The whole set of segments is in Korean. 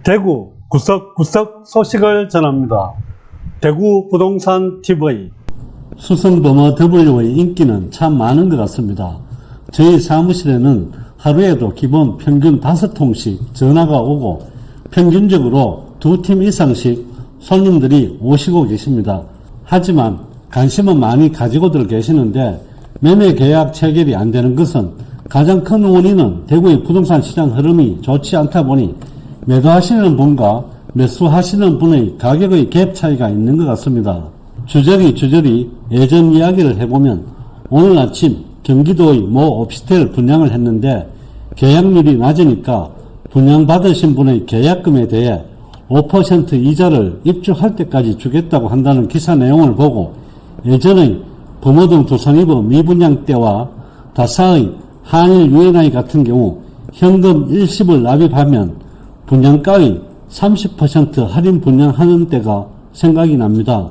대구 구석구석 소식을 전합니다. 대구 부동산 TV. 수성버머 W의 인기는 참 많은 것 같습니다. 저희 사무실에는 하루에도 기본 평균 5통씩 전화가 오고 평균적으로 2팀 이상씩 손님들이 오시고 계십니다. 하지만 관심은 많이 가지고들 계시는데 매매 계약 체결이 안 되는 것은 가장 큰 원인은 대구의 부동산 시장 흐름이 좋지 않다 보니 매도하시는 분과 매수하시는 분의 가격의 갭 차이가 있는 것 같습니다. 주저리 예전 이야기를 해보면 오늘 아침 경기도의 모 오피스텔 분양을 했는데 계약률이 낮으니까 분양받으신 분의 계약금에 대해 5% 이자를 입주할 때까지 주겠다고 한다는 기사 내용을 보고 예전의 범어동 두산이브 미분양 때와 다사의 한일 UNI 같은 경우 현금 일시불 납입하면 분양가의 30% 할인 분양하는 때가 생각이 납니다.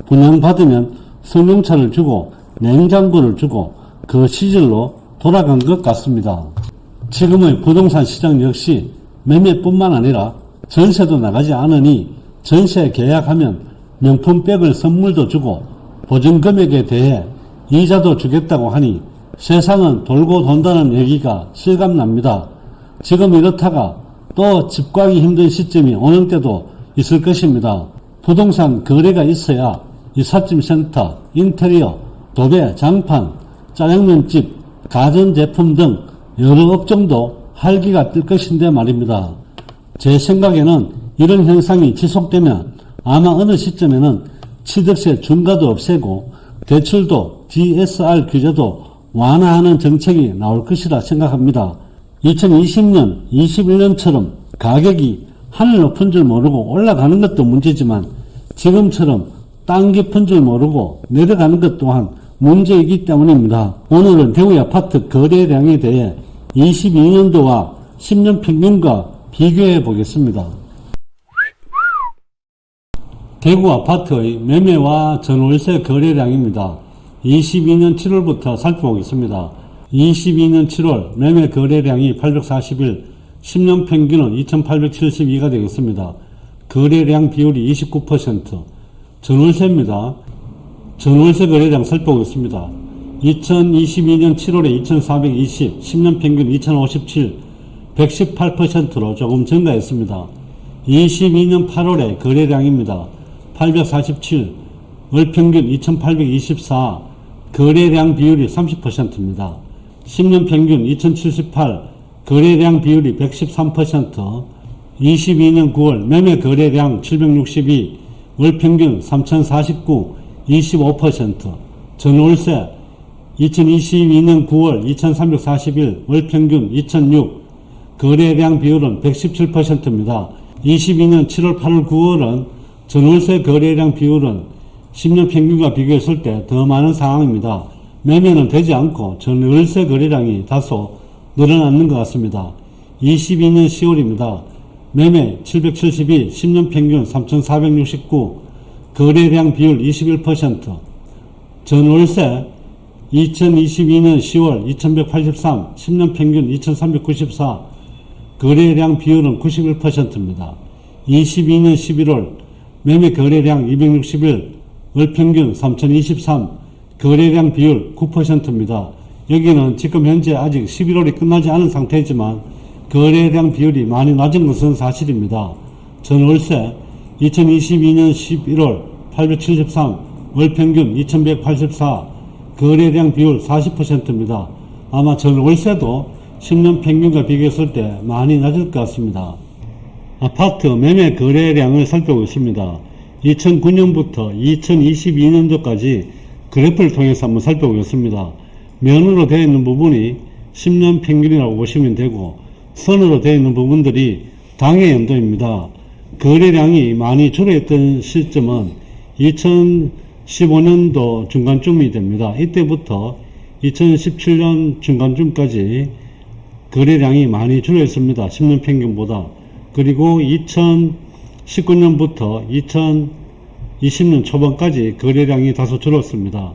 분양받으면 승용차를 주고 냉장고를 주고 그 시절로 돌아간 것 같습니다. 지금의 부동산 시장 역시 매매뿐만 아니라 전세도 나가지 않으니 전세 계약하면 명품백을 선물도 주고 보증금액에 대해 이자도 주겠다고 하니 세상은 돌고 돈다는 얘기가 실감납니다. 지금 이렇다가 또 집 구하기 힘든 시점이 오는 때도 있을 것입니다. 부동산 거래가 있어야 이삿짐센터, 인테리어, 도배, 장판, 짜장면집, 가전제품 등 여러 업종도 활기가 뜰 것인데 말입니다. 제 생각에는 이런 현상이 지속되면 아마 어느 시점에는 취득세 중과도 없애고 대출도 DSR 규제도 완화하는 정책이 나올 것이라 생각합니다. 2020년, 21년처럼 가격이 하늘 높은 줄 모르고 올라가는 것도 문제지만 지금처럼 땅 깊은 줄 모르고 내려가는 것 또한 문제이기 때문입니다. 오늘은 대구의 아파트 거래량에 대해 22년도와 10년 평균과 비교해 보겠습니다. 대구 아파트의 매매와 전월세 거래량입니다. 22년 7월부터 살펴보겠습니다. 22년 7월 매매 거래량이 841, 10년 평균은 2872가 되겠습니다. 거래량 비율이 29%. 전월세입니다. 전월세 거래량 살펴보겠습니다. 2022년 7월에 2420, 10년 평균 2057, 118%로 조금 증가했습니다. 22년 8월에 거래량입니다. 847, 월평균 2824, 거래량 비율이 30%입니다. 10년 평균 2078, 거래량 비율이 113%, 22년 9월 매매 거래량 762, 월평균 3049, 25%, 전월세 2022년 9월 2341, 월평균 2006, 거래량 비율은 117%입니다. 22년 7월, 8월, 9월은 전월세 거래량 비율은 10년 평균과 비교했을 때 더 많은 상황입니다. 매매는 되지 않고 전월세 거래량이 다소 늘어나는 것 같습니다. 22년 10월입니다. 매매 772, 10년 평균 3469, 거래량 비율 21%, 전월세 2022년 10월 2183, 10년 평균 2394, 거래량 비율은 91%입니다. 22년 11월 매매 거래량 261, 월평균 3023, 거래량 비율 9%입니다. 여기는 지금 현재 아직 11월이 끝나지 않은 상태이지만 거래량 비율이 많이 낮은 것은 사실입니다. 전월세 2022년 11월 873, 월평균 2184, 거래량 비율 40%입니다. 아마 전월세도 10년 평균과 비교했을 때 많이 낮을 것 같습니다. 아파트 매매 거래량을 살펴보겠습니다. 2009년부터 2022년도까지 그래프를 통해서 한번 살펴보겠습니다. 면으로 되어 있는 부분이 10년 평균이라고 보시면 되고 선으로 되어 있는 부분들이 당해 연도입니다. 거래량이 많이 줄어있던 시점은 2015년도 중간쯤이 됩니다. 이때부터 2017년 중간쯤까지 거래량이 많이 줄어있습니다. 10년 평균보다. 그리고 2019년부터 2020년 초반까지 거래량이 다소 줄었습니다.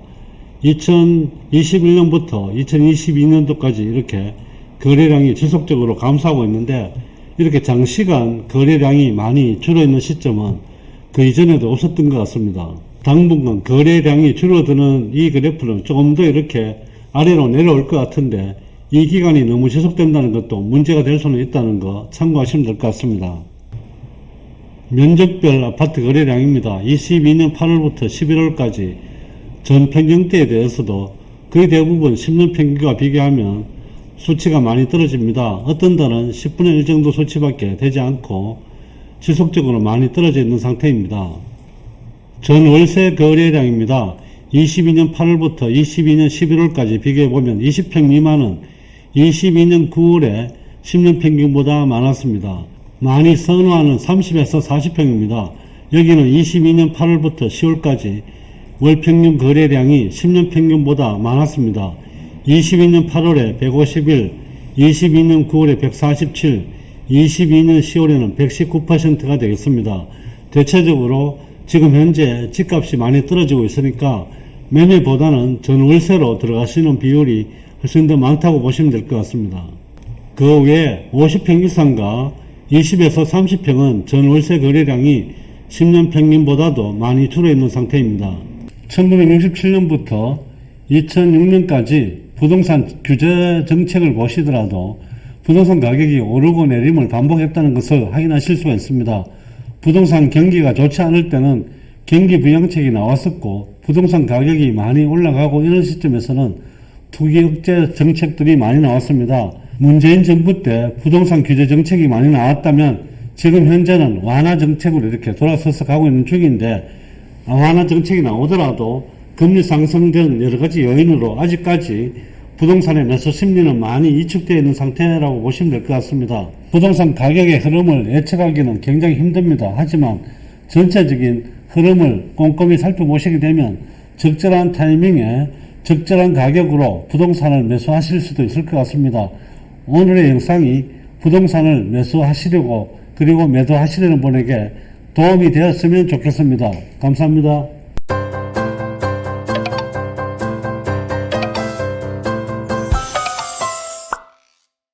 2021년부터 2022년도까지 이렇게 거래량이 지속적으로 감소하고 있는데 이렇게 장시간 거래량이 많이 줄어있는 시점은 그 이전에도 없었던 것 같습니다. 당분간 거래량이 줄어드는 이 그래프는 조금 더 이렇게 아래로 내려올 것 같은데 이 기간이 너무 지속된다는 것도 문제가 될 수는 있다는 거 참고하시면 될 것 같습니다. 면적별 아파트 거래량입니다. 22년 8월부터 11월까지 전 평경대에 대해서도 거의 대부분 10년 평균과 비교하면 수치가 많이 떨어집니다. 어떤 달은 10분의 1 정도 수치밖에 되지 않고 지속적으로 많이 떨어져 있는 상태입니다. 전 월세 거래량입니다. 22년 8월부터 22년 11월까지 비교해보면 20평 미만은 22년 9월에 10년 평균보다 많았습니다. 많이 선호하는 30에서 40평입니다. 여기는 22년 8월부터 10월까지 월 평균 거래량이 10년 평균보다 많았습니다. 22년 8월에 151, 22년 9월에 147, 22년 10월에는 119%가 되겠습니다. 대체적으로 지금 현재 집값이 많이 떨어지고 있으니까 매매보다는 전월세로 들어가시는 비율이 훨씬 더 많다고 보시면 될 것 같습니다. 그 외에 50평 이상과 20에서 30평은 전월세 거래량이 10년 평균보다도 많이 줄어있는 상태입니다. 1967년부터 2006년까지 부동산 규제 정책을 보시더라도 부동산 가격이 오르고 내림을 반복했다는 것을 확인하실 수가 있습니다. 부동산 경기가 좋지 않을 때는 경기 부양책이 나왔었고 부동산 가격이 많이 올라가고 이런 시점에서는 투기 억제 정책들이 많이 나왔습니다. 문재인 정부 때 부동산 규제 정책이 많이 나왔다면 지금 현재는 완화 정책으로 이렇게 돌아서서 가고 있는 중인데 완화 정책이 나오더라도 금리 상승 등 여러가지 요인으로 아직까지 부동산의 매수 심리는 많이 위축되어 있는 상태라고 보시면 될 것 같습니다. 부동산 가격의 흐름을 예측하기는 굉장히 힘듭니다. 하지만 전체적인 흐름을 꼼꼼히 살펴보시게 되면 적절한 타이밍에 적절한 가격으로 부동산을 매수하실 수도 있을 것 같습니다. 오늘의 영상이 부동산을 매수하시려고 그리고 매도하시려는 분에게 도움이 되었으면 좋겠습니다. 감사합니다.